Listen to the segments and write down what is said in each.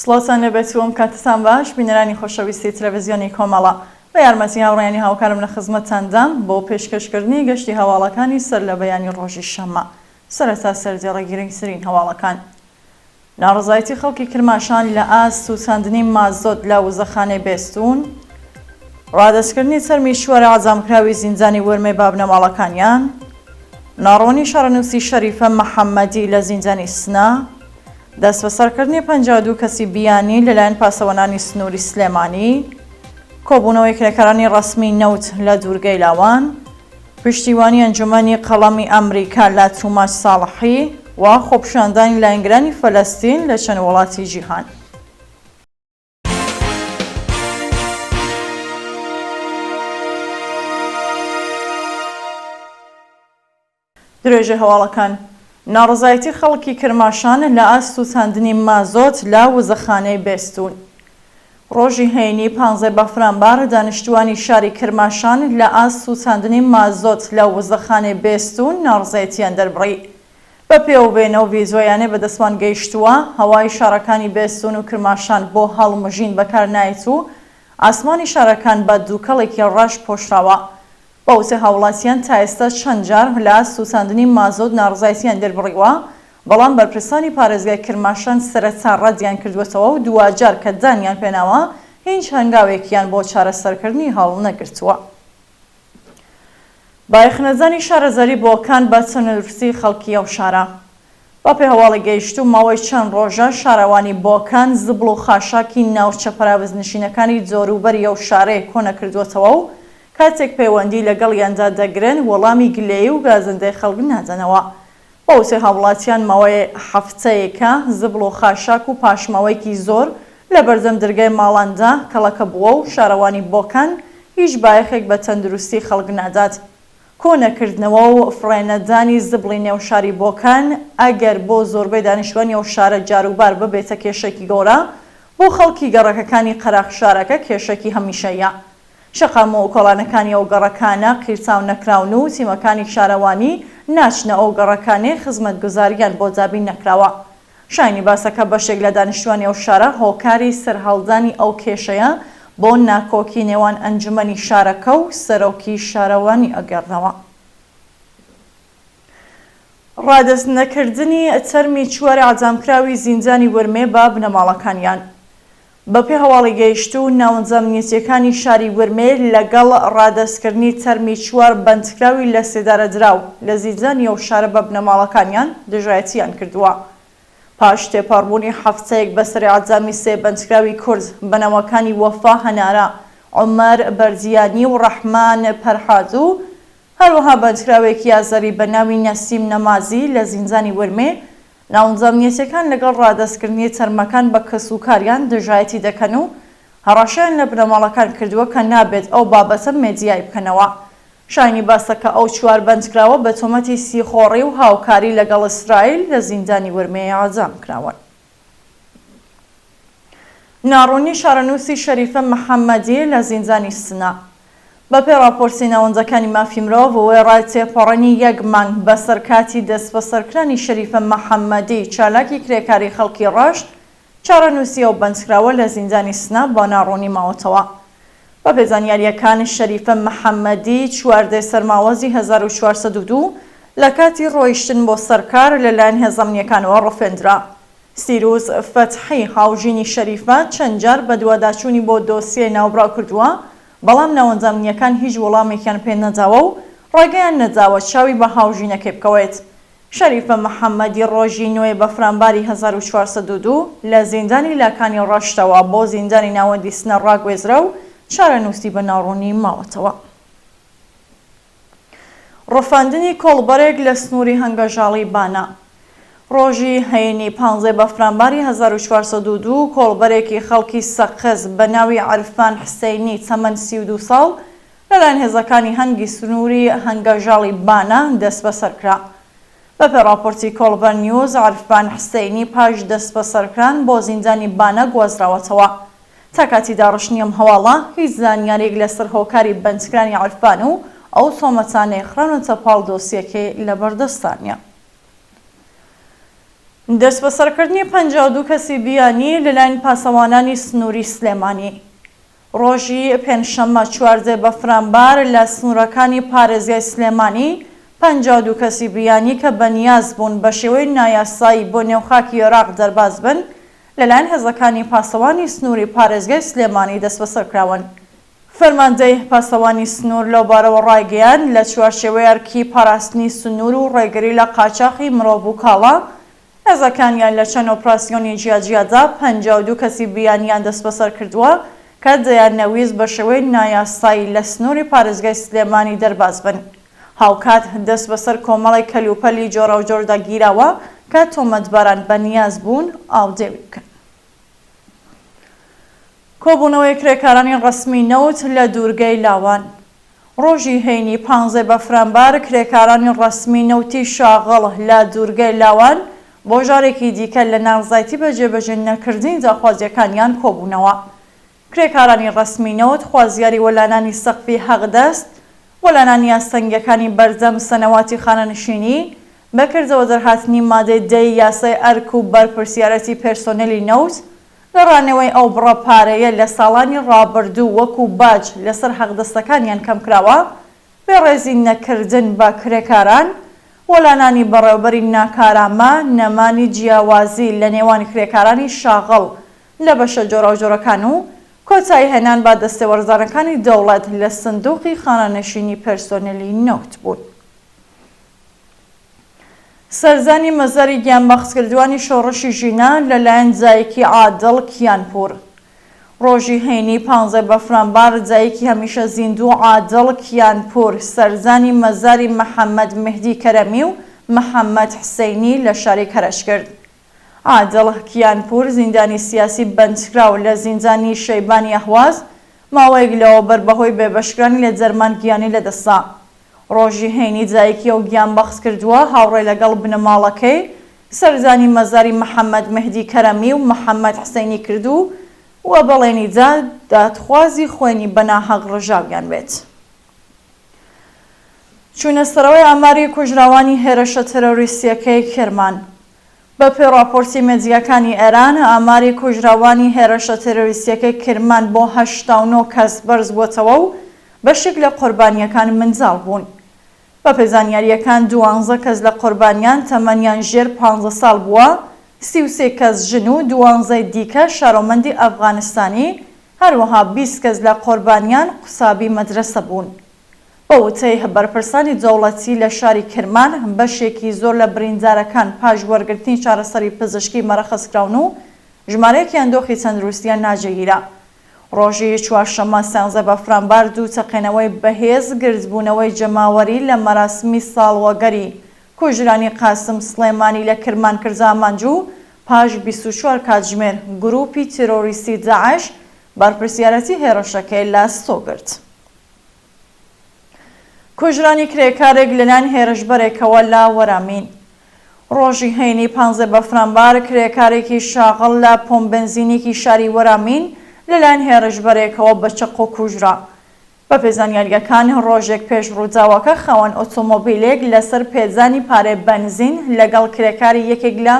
سڵاتان لەبێتوم کاتتان باش بینەرانی خۆشەویستی تەلەڤیزیۆنی کۆمەڵە بە یارمەتی هاوڕێیانی هاوکارم لە خزمەتتاندام بۆ پێشکەشکردنی گەشتی هەواڵەکانی سەر لە بەیانی ڕۆژی شەممە. سەرەتا سەردێڕە گرنگترین هەواڵەکان. ناڕزایەتی خەڵکی کرماشان لە ئاست و چاندنی مازۆت لە وزەخانەی بێستون، ڕادەستکردنی چەرمی شووەرە عەجامکراوی زیندانی وەرمێ بابنەماڵەکانیان، ناڕۆنی شەڕەنووسی شەریفە محەممەدی لە زیندانی سنا، دەست بەسەرکردنی 52 کەسی بیانی لەلایەن پاسەوەنانی سنووری سلێمانی، کۆبوونەوەی کرێکەرانی ڕەسمی نەوت لە دوورگەی لاوان، پشتیوانی ئەنجومەنی قەڵەمی ئەمریکا لە توماچ ساڵحی و خۆپیشاندانی لایەنگرانی فەلەستین لە چەند وڵاتی جیهان. درێژە هەواڵەکان. ناڕزایەتی خەڵکی کرماشان لە ئاست و چاندنی مازۆت لە وزەخانەی بێستون. ڕۆژی هەینی 15 بەفرانبار دانیشتوانی شاری کرماشان لە ئاست و چاندنی مازۆت لە وزەخانەی بێستون ناڕزایەتیان دەربڕی. بە پێوبێنە و ڤیدیۆیانێ بەدەستمان گەیشتووە هەوای شارەکانی بێستون و کرماشان بۆ هەڵمژین بەکار نایێت و ئاسمانی شارەکان بە دووکەڵێکی ڕەش پۆشراوە. بەوتە هاوڵاتیان تا ئێستا چەند جار لە ئاست و چاندنی مازۆت ناڕزایەتیان دەربڕیوە، بەڵام بەرپرسانی پارێزگای کرماشان سەرەتا ڕەتیان کردوێتەوە و دوواجار کە دانیان پێناوە هیچ هەنگاوێکیان بۆ چارەسەرکردنی هەڵ نەگرتووە. بایەخنەزانی شارەزەری بۆکان بە چەندروستی خەڵکی ئەو شارە. بە پێ هەواڵی گەیشتوو ماوەی چەند ڕۆژە شارەوانی بۆکان زبڵ و خاشاکی ناوچە پەراوزنشینەکانی جۆروبەری ئەو شارەیە کۆنە کردوێتەوە و کاتێک پەیوەندی لەگەڵیاندا دەگرن وەڵامی گلەیی و گازندەی خەڵک نادەنەوە. بەوتێ هاوڵاتیان ماوەی هەفتەیەکە زبڵ و خاشاک و پاشماوەیەکی زۆر لە بەردەم دەرگای ماڵاندا کەڵەکە بووە و شارەوانی بۆکان هیچ بایەخێک بە تەندروستی خەڵک نادات. کۆنەکردنەوە و فڕێنەدانی زبڵی نێوشاری بۆکان ئەگەر بۆ زۆربەی دانیشتوانی ئەو شارە جاروبار ببێتە کێشێکی گەورە، بۆ خەڵکی گەڕەکەکانی قەراق شارەکە کێشێکی هەمیشەیە. شەقام و کۆڵانەکانی ئەو گەڕەکانە قیرچاو نەکراون و تیمەکانی شارەوانی ناچنە ئەو گەڕەکانەی خزمەتگوزاریان بۆ دابین نەکراوە. شایانی باسەکە بەشێک لە دانیشتوانی ئەو شارە هۆکاری سەرهەڵدانی ئەو کێشەیە بۆ ناکۆکی نێوان ئەنجومەنی شارەکە و سەرۆکی شارەوانی ئەگەڕنەوە. ڕادەست نەکردنی چەرمی چوارە عەجامکراوی زیندانی وەرمێ بە بنەماڵەکانیان. بەپێ هەواڵی گەیشتوو ناوەنجامنیەتیەکانی شاری وەرمێ لەگەڵ ڕادەستکردنی چەرمی چوار بەندکراوی لە سێدارەدراو لە زیندانی ئەو شارە بە بنەماڵەکانیان دژایەتیان کردووە. پاش تێپەڕبوونی هەفتەیەک بەسەر عەجامی سێ بەندکراوی کورد بەناوەکانی وەفا هەنارە، عومەر بەرزیانی و ڕەحمان پەرحاد و هەروەها بەندکراوێکی ئازەری بە ناوی نەسیم نەمازی لە زیندانی وەرمێ ناوەنجامنیەتیەکان لەگەڵ ڕادەستکردنی چەرمەکان بە کەسوکاریان دژایەتی دەکەن و هەڕاشیان لە بنەماڵەکان کردووە کە نابێت ئەو بابەتە مێدیای بکەنەوە. شایانی باسەکە ئەو چوار بەندکراوە بە تۆمەتی سیخۆڕی و هاوکاری لەگەڵ ئیسرائیل لە زیندانی وەرمێ عەجام کراون. ناڕوونی شارەنووسی شەریفە محەممەدی لە زیندانی سنا. بەپێ راپۆرتی ناوەندەکانی مافی مرۆڤ وەی ڕای تێپەڕێنی 1 مانگ بەسەر کاتی دەست بەسەرکرانی شەریفە محەممەدی چالاکی کرێکاری خەڵکی ڕەشت، چارەنووسی ئەو بەندکراوە لە زیندانی سنا بە ناڕوونی ماوەتەوە. بە پێزانیاریەکان شەریفە محەممەدی چواردەی سەرماوەزی 1402 لە کاتی ڕۆیشتن بۆ سەرکار لەلایەن هێزەمنیەکانەوە ڕفێندرا. سیروس فەتحی هاوژینی شەریفە چەند جار بە دوواداچوونی بۆ دۆسیە ناوبراو کردووە، بەڵام ناوەنجامنیەکان هیچ وەڵامێکیان پێ نەداوە و ڕێگەیان نەداوە چاوی بە هاوژینەکەی بکەوێت. شەریفە محەممەدی ڕۆژی 9 بەفرانباری 1402 لە زیندانی لاکانی ڕەشتەوە بۆ زیندانی ناوەندی سنە ڕاگوێزرا و چارەنووسی بە ناڕوونی ماوەتەوە. ڕفاندنی کۆڵبەرێک لە سنووری هەنگەژاڵی بانە. ڕۆژی هەینی 15 بەفرانباری 1402 کۆڵبەرێکی خەڵکی سەقز بە ناوی عەرفان حسەینی تەمەن 32 ساڵ لەلایەن هێزەکانی هەنگی سنووری هەنگەژاڵی بانە دەست بەسەرکرا. بەپێ راپۆرتی کۆڵبەر نیوز عەرفان حسەینی پاش دەست بەسەرکران بۆ زیندانی بانە گوازراوەتەوە. تا کاتی داڕشتنی ئەم هەواڵە هیچ زانیاریەک لەسەر هۆکاری بەندکرانی عەرفان و ئەو تۆمەتانەی خڕانەتە پاڵ دۆسیەکەی لەبەردەستانیە. دەست بەسەرکردنی 52 کەسی بیانی لەلایەن پاسەوانانی سنووری سلێمانی. ڕۆژی پێنجشەممە 14 بەفرامبار لە سنوورەکانی پارێزگای سلێمانی 52 کەسی بیانی کە بەنیاز بوون بە شێوەی نایاسایی بۆ نێوخاکی عێراق دەرباز بن لەلایەن هێزەکانی پاسەوانی سنووری پارێزگای سلێمانی دەست بەسەرکراون. فەرماندەی پاسەوانی سنوور لەو بارەوە ڕایگەیاند لە چوارچێوەی ئەرکی پاراستنی سنوور و ڕێگری لە قاچاقی مرۆڤ و کاڵا هێزەکانیان لە چەند ئۆپراسیۆنی جیاجیادا 52 کەسی بیانیان دەست بەسەر کردووە کە دەیانەویست بە شێوەی نایاسایی لە سنووری پارێزگای سلێمانی دەرباز بن. هاوکات دەست بەسەر کۆمەڵی کەلوپەلی جۆرە و جۆردا گیراوە کە تۆمەتباران بەنیاز بوون ئاودێوی بکەن. کۆبوونەوەی کرێکارانی ڕەسمی نەوت لە دوورگەی لاوان. ڕۆژی هەینی 15 بەفرامبار کرێکارانی ڕەسمی نەوتی شاغڵ لە دوورگەی لاوان بۆ ژارێکی دیکە لە ناڕزایەتی بە جێبەجێ نەکردنی داخوازیەکانیان کۆبوونەوە. کرێکارانی ڕەسمی نەوت خوازیاری وەلانانی سەقفی هەغدەست، وەلانانی ئاستەنگیەکانی بەردەم سەنەواتی خانەنشینی، بەکردەوە دەرهاتنی مادەی 10 یاسای ئەرک و بەرپرسیارەتی پێرسۆنێلی نەوت، گەڕانەوەی ئەو بڕە پارەیە لە ساڵانی ڕابردوو وەکو باج لەسەر هەغدەستەکانیان کەم کراوە، بێڕێزی نەکردن بە کرێکاران، وەلانانی بەڕێوەبەری ناکارامە، نەمانی جیاوازی لە نێوانی کرێکارانی شاغڵ لە بەشە جۆرە و جۆرەکان و کۆتایی هێنان با دەستێوەرزانەکانی دەوڵەت لە سندوقی خانەنشینی پێرسۆنێلی نەوت بوون. سەرزانی مەزەری گیانبەخشکردوانی شۆڕشی ژینان لەلایەن جایەکی عادڵ کیانپور. ڕۆژی هەینی 15 بەفرامبار جایەکی هەمیشە زیندوو عادڵ کیانپور سەرزانی مەزاری محەممەد مهدی کەرەمی و محەممەد حسەینی لە شاری کەرەش کرد. عادڵ کیانپور زیندانی سیاسی بەندکراو لە زیندانی شەیبانی ئەهواز ماوەیەک لەوە بەربەهۆی بێبەشکرانی لە جەرمان گیانی لەدەستا. ڕۆژی هەینی جایەکی ئەو گیانبەخش کردووە هاوڕێ لەگەڵ بنەماڵەکەی سەرزانی مەزاری محەممەد مهدی کەرەمی و محەممەد حسەینی کردو و بەڵێنی جا دادخوازی خوێنی بەناحەق ڕژاویان بێت. چوونە سەرەوەی ئاماری کوژراوانی هێرشە تەرۆریستیەکەی کێرمان. بە پێی راپۆرتی مێدیاکانی ئێران ئاماری کوژراوانی هێرشە تەرۆریستیەکەی کێرمان بۆ 89 کەس بەرز بووەتەوە و بەشێک لە قوربانیەکان منداڵ بوون. بە پێزانیاریەکان 12 کەس لە قوربانیان تەمەنیان ژێر 15 ساڵ بووە، 33 کەس ژن و 12 دیکە شارۆمەندی ئەفغانستانی، هەروەها 20 کەس لە قوربانیان قوسابی مەدرسە بوون. بە وتەی بەرپرسانی دەوڵەتی لە شاری کرمان بەشێکی زۆر لە بریندارەکان پاش وەرگرتنی چارەسەری پزیشکی مەرەخەسکراون و ژمارەیەکیان دۆخی تەندروستیان ناجێگیرە. ڕۆژی چوارشەممە 13 بەفرامبار دوو تەقێنەوەی بەهێز گرتبوونەوەی جەماوەری لە مەراسمی ساڵوەگەری کوژرانی قاسم سلێمانی لە کرمان کرد ئامانجوو پاش 24 کاتژمێر گروپی تیرۆریستی داعش بەرپرسیارەتی هێرشەکەی لە سۆگرت. کوژرانی کرێکارێک لەلایەن هێرشبەرێکەوە لە وەرامین. ڕۆژی هەینی 15 بەفرامبار کرێکارێکی شاغڵ لە پۆمبەنزینێکی شاری وەرامین لەلایەن هێرشبەرێکەوە بە چەق و کوژرا. بە پێزانیاریەکان ڕۆژێک پێش ڕووداوەکە خاوەن ئۆتۆمۆبیلێک لەسەر پێزانی پارێ بەنزین لەگەڵ کرێکاری یەکێک لە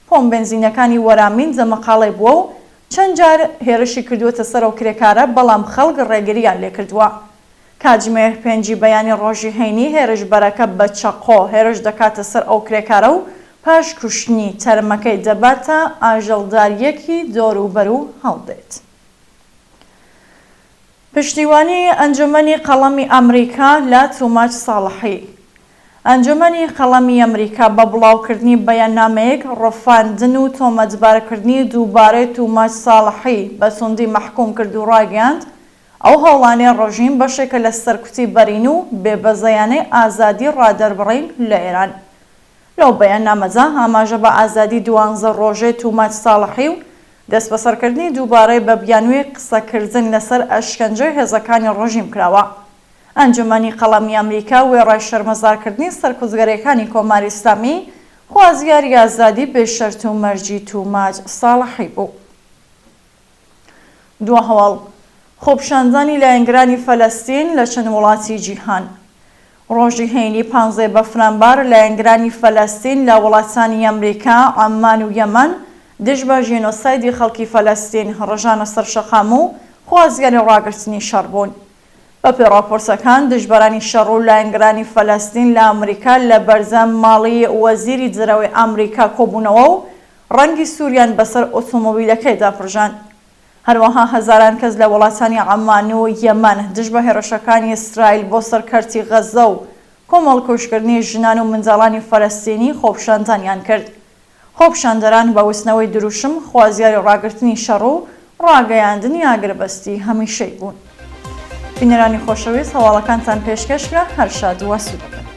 پۆمبەنزینەکانی وەرامین جەمەقاڵێ بووە و چەند جار هێرشی کردووەتە سەر ئەو کرێکارە بەڵام خەڵک ڕێگریان لێکردووە. کاتژمێر 5 بەیانی ڕۆژی هەینی هێرشبەرەکە بە چەقۆ هێرش دەکاتە سەر ئەو کرێکارە و پاش کوشتنی تەرمەکەی دەباتە ئاژەڵداریەکی دۆروبەر و هەڵدێت. پشتیوانی ئەنجومەنی قەڵەمی ئەمریکا لە توماچ ساڵحی. ئەنجومەنی قەڵەمی ئەمریکا بە بڵاوکردنی بەیاننامەیەک ڕەفاندن و تۆمەتبارکردنی دووبارەی توماچ ساڵحی بە توندی مەحکوم کرد و ڕاگەیاند ئەو هەوڵانەی ڕۆژین بەشێکە لە سەرکوتی بەرین و بێبەزەیانەی ئازادی ڕادەربڕین لە ئێران. لەو بەیاننامەدا ئاماژە بە ئازادی 12 ڕۆژەی توماچ ساڵحی و دەست بەسەرکردنی دووبارەی بە بیانووی قسەکردن لەسەر ئەشکەنجەی هێزەکانی ڕۆژیم کراوە. ئەنجومەنی قەڵەمی ئەمریکا وێڕای شەرمەزارکردنی سەرکوزگەرەکانی کۆماری ئیسلامی خوازیاری ئازادی بێشەرت و مەرجی توماچ ساڵحی بوو. دووە هەواڵ خۆپشاندانی لایەنگرانی فەلەستین لە چەند وڵاتی جیهان. ڕۆژی هەینی 15 بەفرەمبار لایەنگرانی فەلەستین لە وڵاتانی ئەمریکا، عەمان و یەمەن دژ بە ژینۆسایدی خەڵکی فەلەستین ڕژانە سەر شەقام و خوازیاری ڕاگررتنی شەڕ بوون. بەپێی ڕاپۆرسەکان دژبەرانی شەڕ و لایەنگرانی فەلەستین لە ئەمریکا لە بەرزەم ماڵی وەزیری جرەوەی ئەمریکا کۆبوونەوە و ڕەنگی سووریان بەسەر ئۆتۆمۆبیلەکەیدا پرژان. هەروەها هەزاران کەس لە وڵاتانی عەمان و یەمەن دژ بە هێرشەکانی ئیسرائیل بۆ سەرکەرتی غەزە و کۆمەڵکۆشکردنی ژنان و منداڵانی فەلەستینی خۆپیشاندانیان کرد. خۆپیشاندەران بە وستنەوەی دروشم خوازیاری ڕاگررتنی شەڕ و ڕاگەیاندنی ئاگربەستی هەمیشەی بوون. بینەرانی خۆشەویست، هەواڵەکانتان پێشکەشکرا، هەر شاد و ئاسوودە بن.